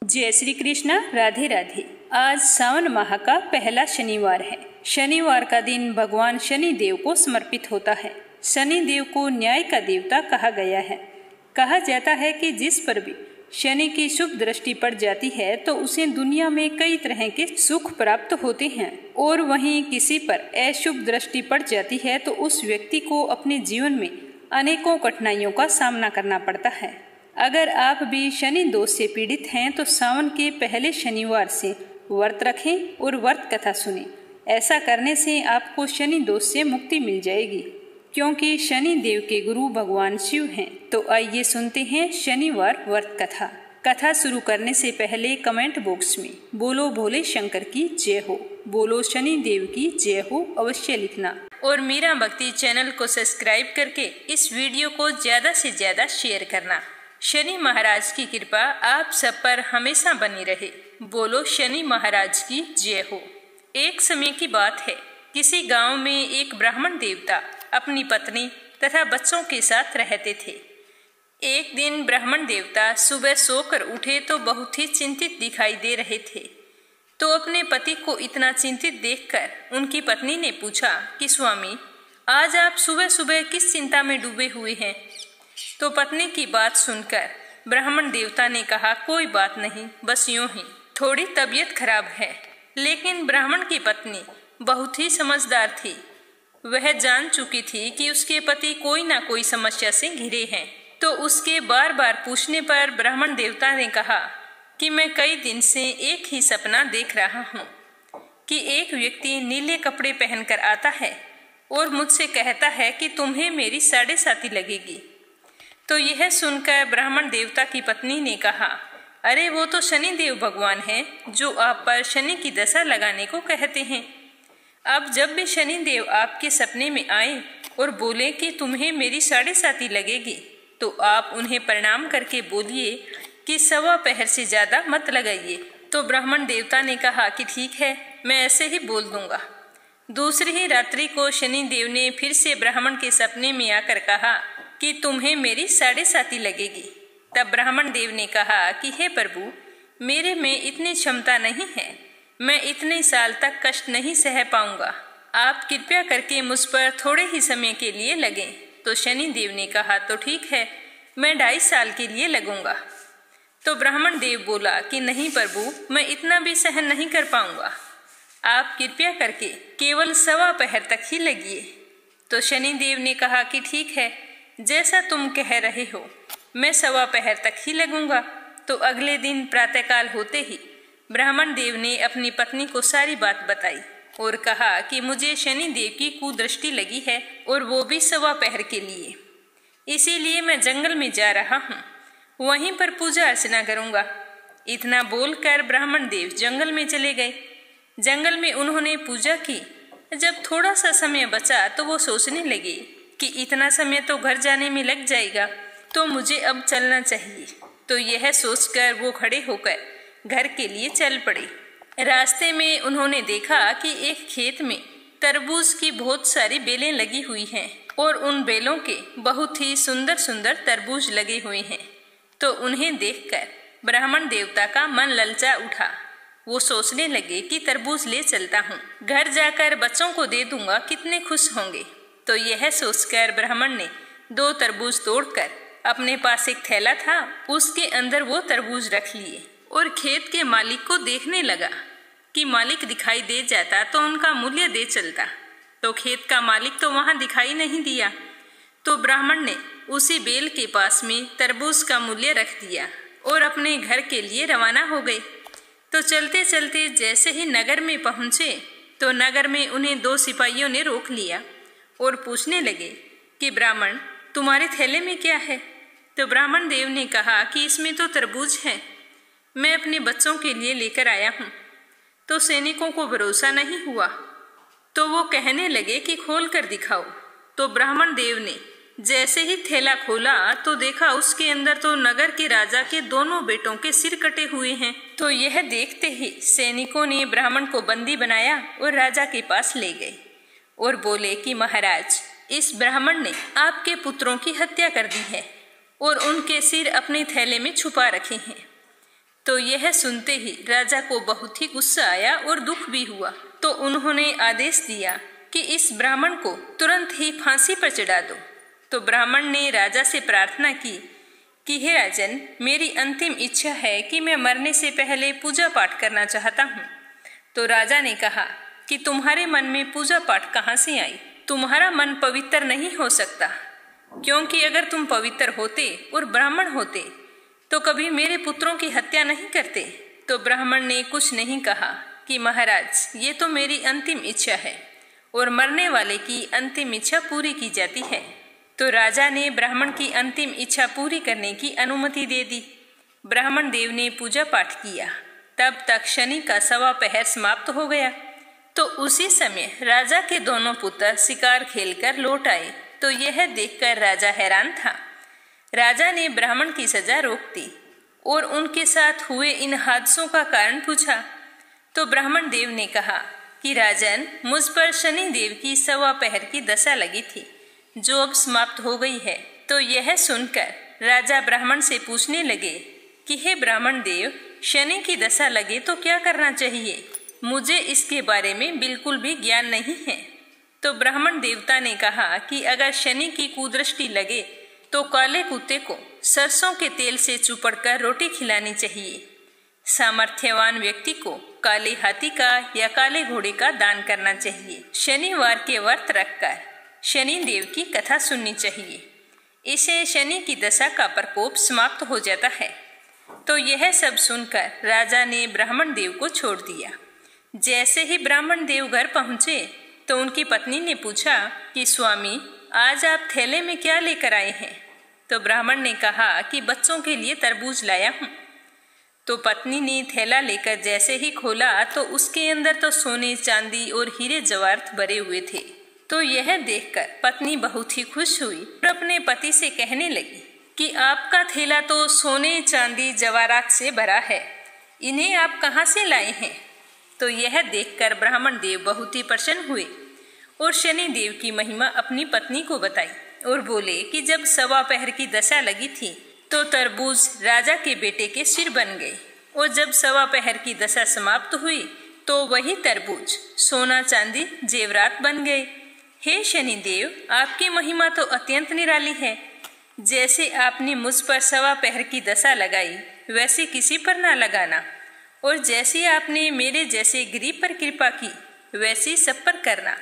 जय श्री कृष्ण। राधे राधे। आज सावन माह का पहला शनिवार है। शनिवार का दिन भगवान शनि देव को समर्पित होता है। शनि देव को न्याय का देवता कहा गया है। कहा जाता है कि जिस पर भी शनि की शुभ दृष्टि पड़ जाती है तो उसे दुनिया में कई तरह के सुख प्राप्त होते हैं, और वहीं किसी पर अशुभ दृष्टि पड़ जाती है तो उस व्यक्ति को अपने जीवन में अनेकों कठिनाइयों का सामना करना पड़ता है। अगर आप भी शनि दोष से पीड़ित हैं तो सावन के पहले शनिवार से व्रत रखें और व्रत कथा सुनें। ऐसा करने से आपको शनि दोष से मुक्ति मिल जाएगी, क्योंकि शनि देव के गुरु भगवान शिव हैं। तो आइए सुनते हैं शनिवार व्रत कथा। कथा शुरू करने से पहले कमेंट बॉक्स में बोलो भोले शंकर की जय हो, बोलो शनि देव की जय हो अवश्य लिखना, और मीरा भक्ति चैनल को सब्सक्राइब करके इस वीडियो को ज्यादा से ज्यादा शेयर करना। शनि महाराज की कृपा आप सब पर हमेशा बनी रहे। बोलो शनि महाराज की जय हो। एक समय की बात है, किसी गांव में एक ब्राह्मण देवता अपनी पत्नी तथा बच्चों के साथ रहते थे। एक दिन ब्राह्मण देवता सुबह सोकर उठे तो बहुत ही चिंतित दिखाई दे रहे थे। तो अपने पति को इतना चिंतित देखकर उनकी पत्नी ने पूछा कि स्वामी, आज आप सुबह सुबह किस चिंता में डूबे हुए हैं? तो पत्नी की बात सुनकर ब्राह्मण देवता ने कहा, कोई बात नहीं, बस यूं ही थोड़ी तबीयत खराब है। लेकिन ब्राह्मण की पत्नी बहुत ही समझदार थी। वह जान चुकी थी कि उसके पति कोई ना कोई समस्या से घिरे हैं। तो उसके बार बार पूछने पर ब्राह्मण देवता ने कहा कि मैं कई दिन से एक ही सपना देख रहा हूँ कि एक व्यक्ति नीले कपड़े पहनकर आता है और मुझसे कहता है कि तुम्हें मेरी 7.5 लगेगी। तो यह सुनकर ब्राह्मण देवता की पत्नी ने कहा, अरे वो तो शनि देव भगवान हैं, जो आप पर शनि की दशा लगाने को कहते हैं। अब जब भी शनि देव आपके सपने में आए और बोले कि तुम्हें मेरी 7.5 लगेगी, तो आप उन्हें प्रणाम करके बोलिए कि 1.25 पहर से ज्यादा मत लगाइए। तो ब्राह्मण देवता ने कहा कि ठीक है, मैं ऐसे ही बोल दूंगा। दूसरी ही रात्रि को शनि देव ने फिर से ब्राह्मण के सपने में आकर कहा कि तुम्हें मेरी 7.5 लगेगी। तब ब्राह्मण देव ने कहा कि हे प्रभु, मेरे में इतनी क्षमता नहीं है, मैं इतने साल तक कष्ट नहीं सह पाऊंगा, आप कृपया करके मुझ पर थोड़े ही समय के लिए लगें। तो शनि देव ने कहा, तो ठीक है, मैं 2.5 साल के लिए लगूंगा। तो ब्राह्मण देव बोला कि नहीं प्रभु, मैं इतना भी सहन नहीं कर पाऊंगा, आप कृपया करके केवल 1.25 पहर तक ही लगिए। तो शनि देव ने कहा कि ठीक है, जैसा तुम कह रहे हो, मैं 1.25 पहर तक ही लगूंगा। तो अगले दिन प्रातःकाल होते ही ब्राह्मण देव ने अपनी पत्नी को सारी बात बताई और कहा कि मुझे शनि देव की कुदृष्टि लगी है, और वो भी 1.25 पहर के लिए। इसीलिए मैं जंगल में जा रहा हूँ, वहीं पर पूजा अर्चना करूंगा। इतना बोलकर ब्राह्मण देव जंगल में चले गए। जंगल में उन्होंने पूजा की। जब थोड़ा सा समय बचा तो वो सोचने लगे कि इतना समय तो घर जाने में लग जाएगा, तो मुझे अब चलना चाहिए। तो यह सोचकर वो खड़े होकर घर के लिए चल पड़े। रास्ते में उन्होंने देखा कि एक खेत में तरबूज की बहुत सारी बेलें लगी हुई हैं, और उन बेलों के बहुत ही सुंदर सुंदर तरबूज लगे हुए हैं। तो उन्हें देखकर ब्राह्मण देवता का मन ललचा उठा। वो सोचने लगे कि तरबूज ले चलता हूँ, घर जाकर बच्चों को दे दूंगा, कितने खुश होंगे। तो यह सोचकर ब्राह्मण ने 2 तरबूज तोड़कर अपने पास एक थैला था, उसके अंदर वो तरबूज रख लिए और खेत के मालिक को देखने लगा कि मालिक दिखाई दे जाता तो उनका मूल्य दे चलता। तो खेत का मालिक तो वहां दिखाई नहीं दिया। तो ब्राह्मण ने उसी बेल के पास में तरबूज का मूल्य रख दिया और अपने घर के लिए रवाना हो गए। तो चलते चलते जैसे ही नगर में पहुंचे तो नगर में उन्हें 2 सिपाहियों ने रोक लिया और पूछने लगे कि ब्राह्मण, तुम्हारे थैले में क्या है? तो ब्राह्मण देव ने कहा कि इसमें तो तरबूज है, मैं अपने बच्चों के लिए लेकर आया हूँ। तो सैनिकों को भरोसा नहीं हुआ, तो वो कहने लगे कि खोल कर दिखाओ। तो ब्राह्मण देव ने जैसे ही थैला खोला तो देखा उसके अंदर तो नगर के राजा के दोनों बेटों के सिर कटे हुए हैं। तो यह देखते ही सैनिकों ने ब्राह्मण को बंदी बनाया और राजा के पास ले गए और बोले कि महाराज, इस ब्राह्मण ने आपके पुत्रों की हत्या कर दी है और उनके सिर अपने थैले में छुपा रखे हैं। तो यह सुनते ही राजा को बहुत ही गुस्सा आया और दुख भी हुआ। तो उन्होंने आदेश दिया कि इस ब्राह्मण को तुरंत ही फांसी पर चढ़ा दो। तो ब्राह्मण ने राजा से प्रार्थना की कि हे राजन, मेरी अंतिम इच्छा है कि मैं मरने से पहले पूजा पाठ करना चाहता हूँ। तो राजा ने कहा कि तुम्हारे मन में पूजा पाठ कहाँ से आई? तुम्हारा मन पवित्र नहीं हो सकता, क्योंकि अगर तुम पवित्र होते और ब्राह्मण होते तो कभी मेरे पुत्रों की हत्या नहीं करते। तो ब्राह्मण ने कुछ नहीं कहा कि महाराज, ये तो मेरी अंतिम इच्छा है और मरने वाले की अंतिम इच्छा पूरी की जाती है। तो राजा ने ब्राह्मण की अंतिम इच्छा पूरी करने की अनुमति दे दी। ब्राह्मण देव ने पूजा पाठ किया। तब तक शनि का 1.25 पहर समाप्त हो गया। तो उसी समय राजा के दोनों पुत्र शिकार खेलकर लौट आए। तो यह देखकर राजा हैरान था। राजा ने ब्राह्मण की सजा रोक दी और उनके साथ हुए इन हादसों का कारण पूछा। तो ब्राह्मण देव ने कहा कि राजन, मुझ पर शनि देव की 1.25 पहर की दशा लगी थी, जो अब समाप्त हो गई है। तो यह सुनकर राजा ब्राह्मण से पूछने लगे कि हे ब्राह्मण देव, शनि की दशा लगे तो क्या करना चाहिए? मुझे इसके बारे में बिल्कुल भी ज्ञान नहीं है। तो ब्राह्मण देवता ने कहा कि अगर शनि की कुदृष्टि लगे तो काले कुत्ते को सरसों के तेल से चुपड़कर रोटी खिलानी चाहिए। सामर्थ्यवान व्यक्ति को काले हाथी का या काले घोड़े का दान करना चाहिए। शनिवार के व्रत रखकर शनि देव की कथा सुननी चाहिए। इसे शनि की दशा का प्रकोप समाप्त हो जाता है। तो यह सब सुनकर राजा ने ब्राह्मण देव को छोड़ दिया। जैसे ही ब्राह्मण देव घर पहुंचे तो उनकी पत्नी ने पूछा कि स्वामी, आज आप थैले में क्या लेकर आए हैं? तो ब्राह्मण ने कहा कि बच्चों के लिए तरबूज लाया हूँ। तो पत्नी ने थैला लेकर जैसे ही खोला तो उसके अंदर तो सोने, चांदी और हीरे जवाहरात भरे हुए थे। तो यह देखकर पत्नी बहुत ही खुश हुई और अपने पति से कहने लगी कि आपका थैला तो सोने, चांदी, जवाहरात से भरा है, इन्हें आप कहाँ से लाए हैं? तो यह देखकर ब्राह्मण देव बहुत ही प्रसन्न हुए और शनि देव की महिमा अपनी पत्नी को बताई और बोले कि जब 1.25 पहर की दशा लगी थी तो तरबूज राजा के बेटे के सिर बन गए और जब 1.25 पहर की दशा समाप्त हुई तो वही तरबूज सोना, चांदी, जेवरात बन गए। हे शनि देव, आपकी महिमा तो अत्यंत निराली है। जैसे आपने मुझ पर 1.25 पहर की दशा लगाई वैसे किसी पर ना लगाना, और जैसे आपने मेरे जैसे गरीब पर कृपा की वैसे सब पर करना।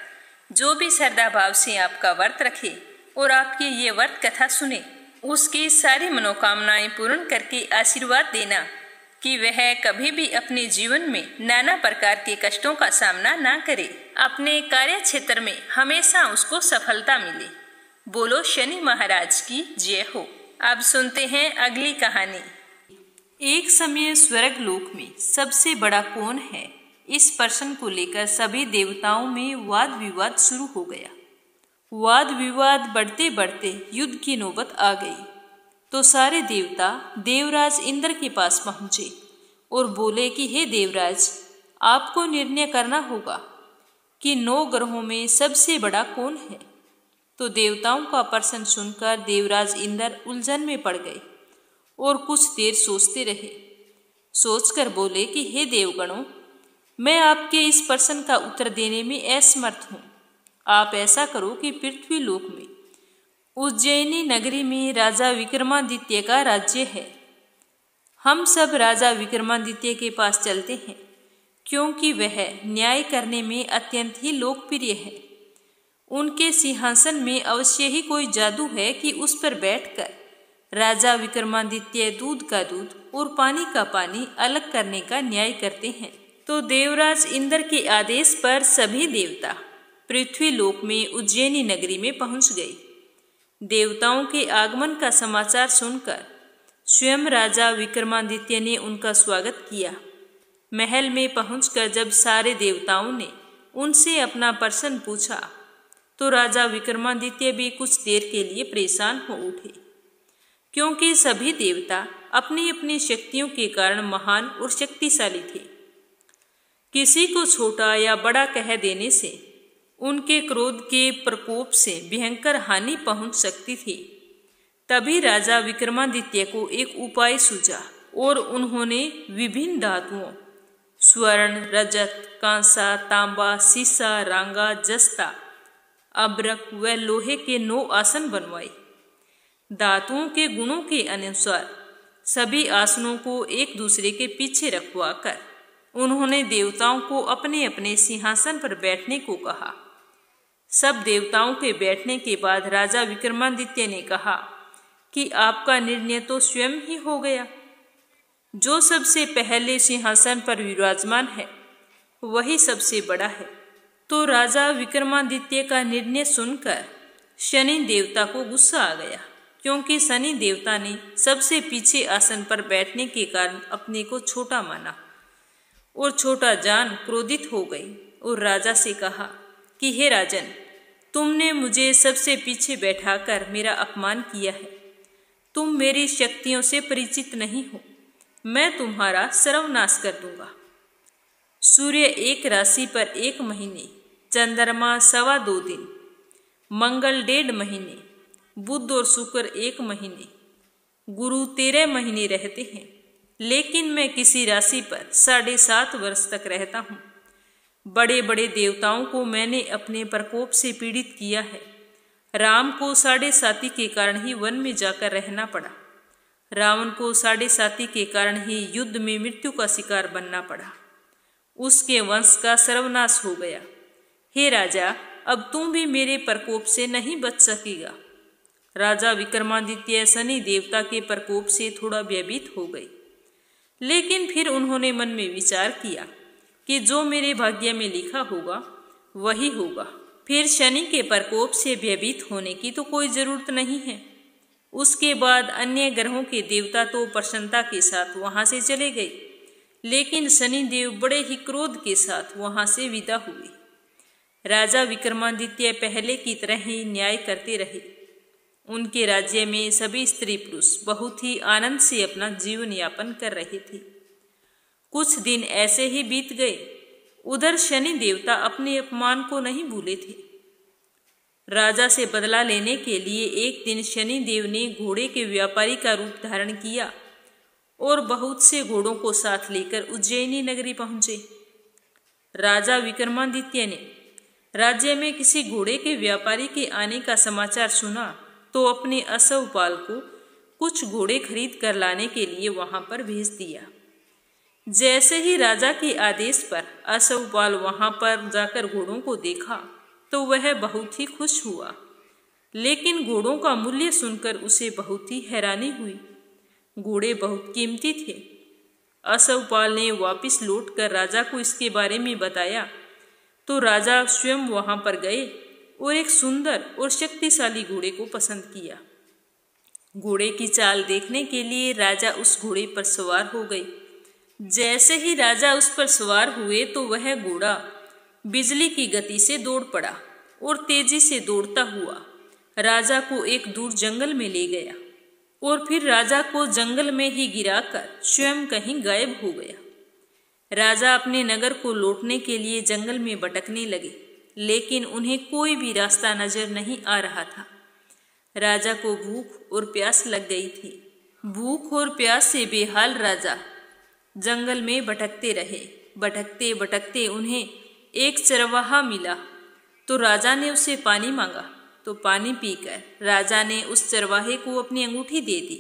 जो भी श्रद्धा भाव से आपका व्रत रखे और आपकी ये व्रत कथा सुने, उसकी सारी मनोकामनाएं पूर्ण करके आशीर्वाद देना कि वह कभी भी अपने जीवन में नाना प्रकार के कष्टों का सामना ना करे। अपने कार्य क्षेत्र में हमेशा उसको सफलता मिले। बोलो शनि महाराज की जय हो। अब सुनते हैं अगली कहानी। एक समय स्वर्ग लोक में सबसे बड़ा कौन है, इस प्रश्न को लेकर सभी देवताओं में वाद विवाद शुरू हो गया। वाद विवाद बढ़ते बढ़ते युद्ध की नौबत आ गई। तो सारे देवता देवराज इंद्र के पास पहुंचे और बोले कि हे देवराज, आपको निर्णय करना होगा कि 9 ग्रहों में सबसे बड़ा कौन है। तो देवताओं का प्रश्न सुनकर देवराज इंद्र उलझन में पड़ गए और कुछ देर सोचते रहे। सोचकर बोले कि हे देवगणों, मैं आपके इस प्रश्न का उत्तर देने में असमर्थ हूँ। आप ऐसा करो कि पृथ्वी लोक में उज्जैनी नगरी में राजा विक्रमादित्य का राज्य है। हम सब राजा विक्रमादित्य के पास चलते हैं, क्योंकि वह न्याय करने में अत्यंत ही लोकप्रिय है। उनके सिंहासन में अवश्य ही कोई जादू है कि उस पर बैठकर राजा विक्रमादित्य दूध का दूध और पानी का पानी अलग करने का न्याय करते हैं। तो देवराज इंद्र के आदेश पर सभी देवता पृथ्वी लोक में उज्जैनी नगरी में पहुंच गए। देवताओं के आगमन का समाचार सुनकर स्वयं राजा विक्रमादित्य ने उनका स्वागत किया। महल में पहुंचकर जब सारे देवताओं ने उनसे अपना प्रश्न पूछा तो राजा विक्रमादित्य भी कुछ देर के लिए परेशान हो उठे, क्योंकि सभी देवता अपनी अपनी शक्तियों के कारण महान और शक्तिशाली थे। किसी को छोटा या बड़ा कह देने से उनके क्रोध के प्रकोप से भयंकर हानि पहुंच सकती थी। तभी राजा विक्रमादित्य को एक उपाय सूझा और उन्होंने विभिन्न धातुओं स्वर्ण, रजत, कांसा, तांबा, सीसा, रांगा, जस्ता, अब्रक व लोहे के 9 आसन बनवाए। धातुओं के गुणों के अनुसार सभी आसनों को एक दूसरे के पीछे रखवा कर उन्होंने देवताओं को अपने अपने सिंहासन पर बैठने को कहा। सब देवताओं के बैठने के बाद राजा विक्रमादित्य ने कहा कि आपका निर्णय तो स्वयं ही हो गया। जो सबसे पहले सिंहासन पर विराजमान है वही सबसे बड़ा है। तो राजा विक्रमादित्य का निर्णय सुनकर शनि देवता को गुस्सा आ गया, क्योंकि शनि देवता ने सबसे पीछे आसन पर बैठने के कारण अपने को छोटा माना और छोटा जान क्रोधित हो गई और राजा से कहा कि हे राजन, तुमने मुझे सबसे पीछे बैठाकर मेरा अपमान किया है। तुम मेरी शक्तियों से परिचित नहीं हो। मैं तुम्हारा सर्वनाश कर दूंगा। सूर्य एक राशि पर 1 महीने, चंद्रमा 2.25 दिन, मंगल 1.5 महीने, बुध और शुक्र 1 महीने, गुरु 13 महीने रहते हैं, लेकिन मैं किसी राशि पर 7.5 वर्ष तक रहता हूँ। बड़े बड़े देवताओं को मैंने अपने प्रकोप से पीड़ित किया है। राम को 7.5 के कारण ही वन में जाकर रहना पड़ा। रावण को 7.5 के कारण ही युद्ध में मृत्यु का शिकार बनना पड़ा। उसके वंश का सर्वनाश हो गया। हे राजा, अब तुम भी मेरे प्रकोप से नहीं बच सकेगा। राजा विक्रमादित्य शनि देवता के प्रकोप से थोड़ा भयभीत हो गए, लेकिन फिर उन्होंने मन में विचार किया कि जो मेरे भाग्य में लिखा होगा वही होगा। फिर शनि के प्रकोप से भयभीत होने की तो कोई जरूरत नहीं है। उसके बाद अन्य ग्रहों के देवता तो प्रसन्नता के साथ वहां से चले गए, लेकिन शनिदेव बड़े ही क्रोध के साथ वहां से विदा हुए। राजा विक्रमादित्य पहले की तरह ही न्याय करते रहे। उनके राज्य में सभी स्त्री पुरुष बहुत ही आनंद से अपना जीवन यापन कर रहे थे। कुछ दिन ऐसे ही बीत गए। उधर शनि देवता अपने अपमान को नहीं भूले थे। राजा से बदला लेने के लिए एक दिन शनि देव ने घोड़े के व्यापारी का रूप धारण किया और बहुत से घोड़ों को साथ लेकर उज्जैनी नगरी पहुंचे। राजा विक्रमादित्य ने राज्य में किसी घोड़े के व्यापारी के आने का समाचार सुना तो अपने अश्वपाल को कुछ घोड़े खरीद कर लाने के लिए वहां पर भेज दिया। जैसे ही राजा के आदेश पर अश्वपाल वहां पर जाकर घोड़ों को देखा तो वह बहुत ही खुश हुआ, लेकिन घोड़ों का मूल्य सुनकर उसे बहुत ही हैरानी हुई। घोड़े बहुत कीमती थे। अश्वपाल ने वापस लौटकर राजा को इसके बारे में बताया तो राजा स्वयं वहां पर गए और एक सुंदर और शक्तिशाली घोड़े को पसंद किया। घोड़े की चाल देखने के लिए राजा उस घोड़े पर सवार हो गए। जैसे ही राजा उस पर सवार हुए तो वह घोड़ा बिजली की गति से दौड़ पड़ा और तेजी से दौड़ता हुआ राजा को एक दूर जंगल में ले गया और फिर राजा को जंगल में ही गिराकर स्वयं कहीं गायब हो गया। राजा अपने नगर को लौटने के लिए जंगल में भटकने लगे, लेकिन उन्हें कोई भी रास्ता नजर नहीं आ रहा था। राजा को भूख और प्यास लग गई थी। भूख और प्यास से बेहाल राजा जंगल में भटकते रहे। भटकते भटकते उन्हें एक चरवाहा मिला तो राजा ने उसे पानी मांगा तो पानी पीकर राजा ने उस चरवाहे को अपनी अंगूठी दे दी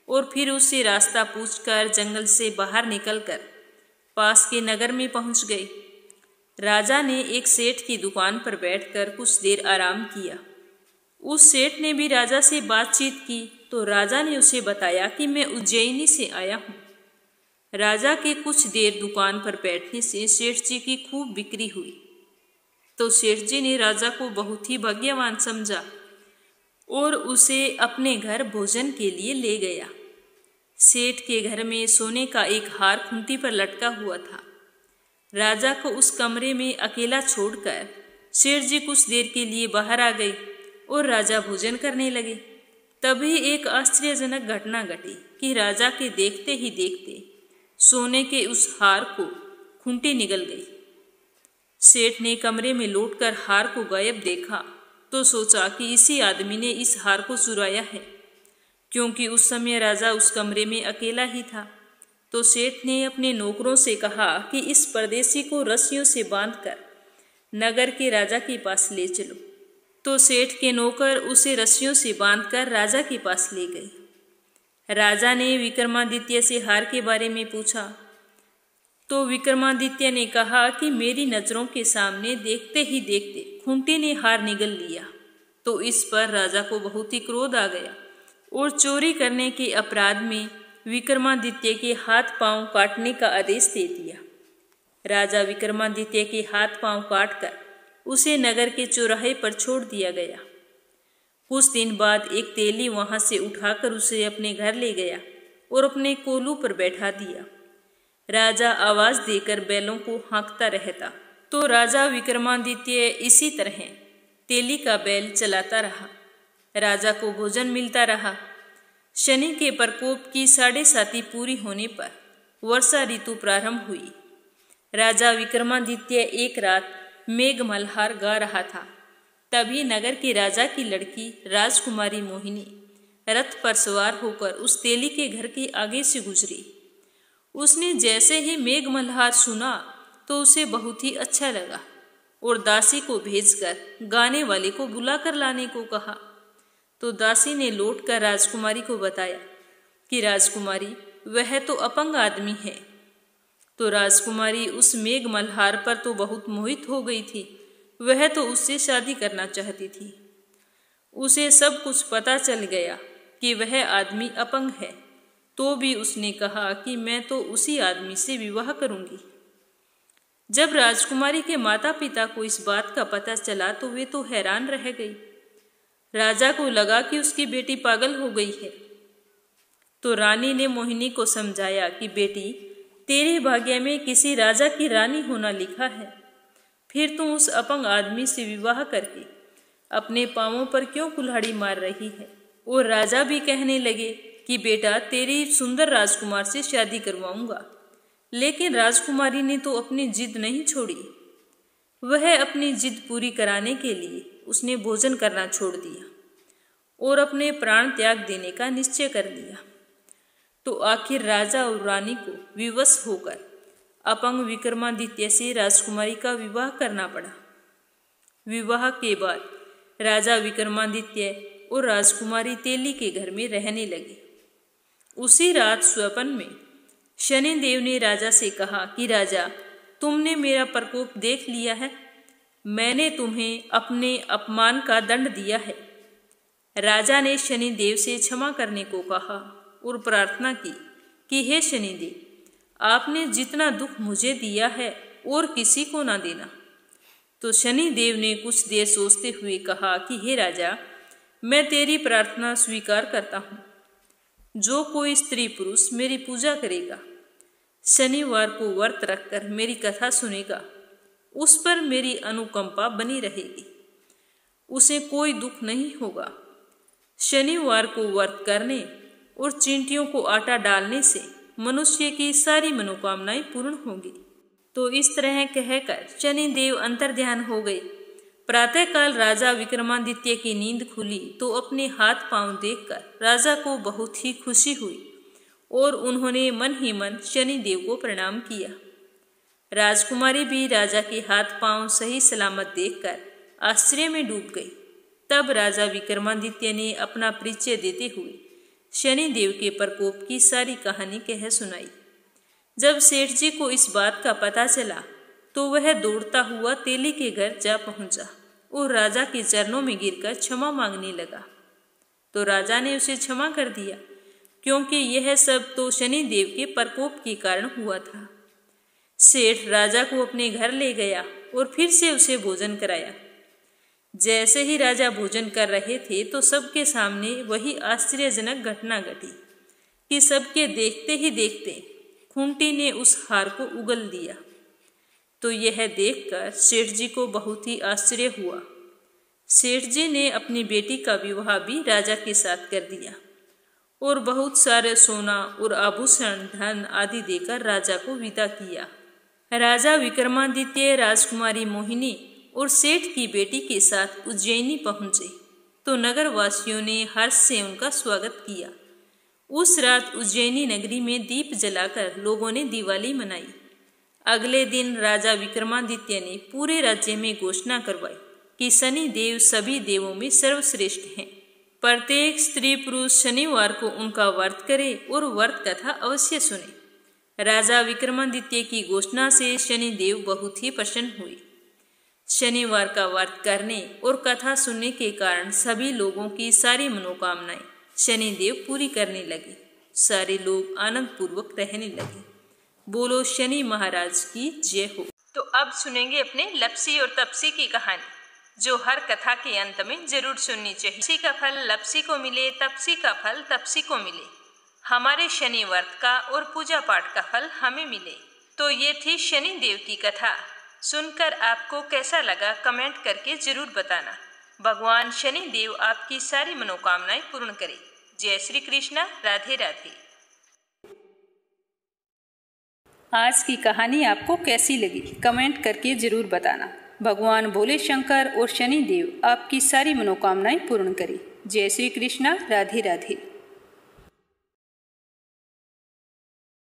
और फिर उससे रास्ता पूछकर जंगल से बाहर निकलकर पास के नगर में पहुंच गए। राजा ने एक सेठ की दुकान पर बैठकर कुछ देर आराम किया। उस सेठ ने भी राजा से बातचीत की तो राजा ने उसे बताया कि मैं उज्जैनी से आया हूँ। राजा के कुछ देर दुकान पर बैठने से सेठ जी की खूब बिक्री हुई तो सेठ जी ने राजा को बहुत ही भाग्यवान समझा और उसे अपने घर भोजन के लिए ले गया। सेठ के घर में सोने का एक हार खूंटी पर लटका हुआ था। राजा को उस कमरे में अकेला छोड़कर सेठ जी कुछ देर के लिए बाहर आ गए और राजा भोजन करने लगे। तभी एक आश्चर्यजनक घटना घटी कि राजा के देखते ही देखते सोने के उस हार को खूंटी निगल गई। सेठ ने कमरे में लौटकर हार को गायब देखा तो सोचा कि इसी आदमी ने इस हार को चुराया है, क्योंकि उस समय राजा उस कमरे में अकेला ही था। तो सेठ ने अपने नौकरों से कहा कि इस परदेसी को रस्सियों से बांधकर नगर के राजा के पास ले चलो। तो सेठ के नौकर उसे रस्सियों से बांधकर राजा के पास ले गए। राजा ने विक्रमादित्य से हार के बारे में पूछा तो विक्रमादित्य ने कहा कि मेरी नजरों के सामने देखते ही देखते खूंटी ने हार निगल लिया। तो इस पर राजा को बहुत ही क्रोध आ गया और चोरी करने के अपराध में विक्रमादित्य के हाथ पांव काटने का आदेश दे दिया। राजा विक्रमादित्य के हाथ पांव काटकर उसे नगर के चौराहे पर छोड़ दिया गया। कुछ दिन बाद एक तेली वहां से उठाकर उसे अपने घर ले गया और अपने कोलू पर बैठा दिया। राजा आवाज देकर बैलों को हाँकता रहता। तो राजा विक्रमादित्य इसी तरह तेली का बैल चलाता रहा। राजा को भोजन मिलता रहा। शनि के प्रकोप की 7.5 पूरी होने पर वर्षा ऋतु प्रारंभ हुई। राजा विक्रमादित्य एक रात मेघ मल्हार गा रहा था। तभी नगर के राजा की लड़की राजकुमारी मोहिनी रथ पर सवार होकर उस तेली के घर के आगे से गुजरी। उसने जैसे ही मेघ मल्हार सुना तो उसे बहुत ही अच्छा लगा और दासी को भेजकर गाने वाले को बुलाकर लाने को कहा। तो दासी ने लौटकर राजकुमारी को बताया कि राजकुमारी वह तो अपंग आदमी है। तो राजकुमारी उस मेघ मल्हार पर तो बहुत मोहित हो गई थी। वह तो उससे शादी करना चाहती थी। उसे सब कुछ पता चल गया कि वह आदमी अपंग है, तो भी उसने कहा कि मैं तो उसी आदमी से विवाह करूंगी। जब राजकुमारी के माता पिता को इस बात का पता चला तो वे तो हैरान रह गई। राजा को लगा कि उसकी बेटी पागल हो गई है। तो रानी ने मोहिनी को समझाया कि बेटी, तेरे भाग्य में किसी राजा की रानी होना लिखा है। फिर तुम उस अपंग आदमी से विवाह करके अपने पांवों पर क्यों कुल्हाड़ी मार रही है। और राजा भी कहने लगे कि बेटा, तेरी सुंदर राजकुमार से शादी करवाऊंगा। लेकिन राजकुमारी ने तो अपनी जिद नहीं छोड़ी। वह अपनी जिद पूरी कराने के लिए उसने भोजन करना छोड़ दिया और अपने प्राण त्याग देने का निश्चय कर लिया। तो आखिर राजा और रानी को विवश होकर अपंग विक्रमादित्य से राजकुमारी का विवाह करना पड़ा। विवाह के बाद राजा विक्रमादित्य और राजकुमारी तेली के घर में रहने लगे। उसी रात स्वप्न में शनिदेव ने राजा से कहा कि राजा, तुमने मेरा प्रकोप देख लिया है। मैंने तुम्हें अपने अपमान का दंड दिया है। राजा ने शनिदेव से क्षमा करने को कहा और प्रार्थना की कि हे शनिदेव, आपने जितना दुख मुझे दिया है और किसी को ना देना। तो शनिदेव ने कुछ देर सोचते हुए कहा कि हे राजा, मैं तेरी प्रार्थना स्वीकार करता हूँ। जो कोई स्त्री पुरुष मेरी पूजा करेगा, शनिवार को व्रत रखकर मेरी कथा सुनेगा, उस पर मेरी अनुकंपा बनी रहेगी, उसे कोई दुख नहीं होगा। शनिवार को व्रत करने और चींटियों को आटा डालने से मनुष्य की सारी मनोकामनाएं पूर्ण होंगी। तो इस तरह कहकर शनिदेव अंतर्ध्यान हो गए। प्रातःकाल राजा विक्रमादित्य की नींद खुली तो अपने हाथ पांव देखकर राजा को बहुत ही खुशी हुई और उन्होंने मन ही मन शनिदेव को प्रणाम किया। राजकुमारी भी राजा के हाथ पांव सही सलामत देखकर आश्चर्य में डूब गई। तब राजा विक्रमादित्य ने अपना परिचय देते हुए शनिदेव के प्रकोप की सारी कहानी कह सुनाई। जब सेठ जी को इस बात का पता चला तो वह दौड़ता हुआ तेली के घर जा पहुंचा और राजा के चरणों में गिरकर क्षमा मांगने लगा। तो राजा ने उसे क्षमा कर दिया, क्योंकि यह सब तो शनिदेव के प्रकोप के कारण हुआ था। सेठ राजा को अपने घर ले गया और फिर से उसे भोजन कराया। जैसे ही राजा भोजन कर रहे थे तो सबके सामने वही आश्चर्यजनक घटना घटी कि सबके देखते ही देखते खूंटी ने उस हार को उगल दिया। तो यह देखकर सेठ जी को बहुत ही आश्चर्य हुआ। सेठ जी ने अपनी बेटी का विवाह भी राजा के साथ कर दिया और बहुत सारे सोना और आभूषण धन आदि देकर राजा को विदा किया। राजा विक्रमादित्य राजकुमारी मोहिनी और सेठ की बेटी के साथ उज्जैनी पहुंचे तो नगरवासियों ने हर्ष से उनका स्वागत किया उस रात उज्जैनी नगरी में दीप जलाकर लोगों ने दिवाली मनाई। अगले दिन राजा विक्रमादित्य ने पूरे राज्य में घोषणा करवाई कि शनि देव सभी देवों में सर्वश्रेष्ठ हैं। प्रत्येक स्त्री पुरुष शनिवार को उनका व्रत करे और व्रत कथा अवश्य सुने। राजा विक्रमादित्य की घोषणा से शनिदेव बहुत ही प्रसन्न हुए। शनिवार का व्रत करने और कथा सुनने के कारण सभी लोगों की सारी मनोकामनाएं शनिदेव पूरी करने लगे। सारे लोग आनंद पूर्वक रहने लगे। बोलो शनि महाराज की जय हो। तो अब सुनेंगे अपने लपसी और तपसी की कहानी, जो हर कथा के अंत में जरूर सुननी चाहिए। लपसी का फल लपसी को मिले, तपसी का फल तपसी को मिले। हमारे शनि व्रत का और पूजा पाठ का फल हमें मिले। तो ये थी शनि देव की कथा। सुनकर आपको कैसा लगा कमेंट करके जरूर बताना। भगवान शनि देव आपकी सारी मनोकामनाएं पूर्ण करे। जय श्री कृष्णा, राधे राधे। आज की कहानी आपको कैसी लगी कमेंट करके जरूर बताना। भगवान भोले शंकर और शनि देव आपकी सारी मनोकामनाएं पूर्ण करें। जय श्री कृष्णा, राधे राधे।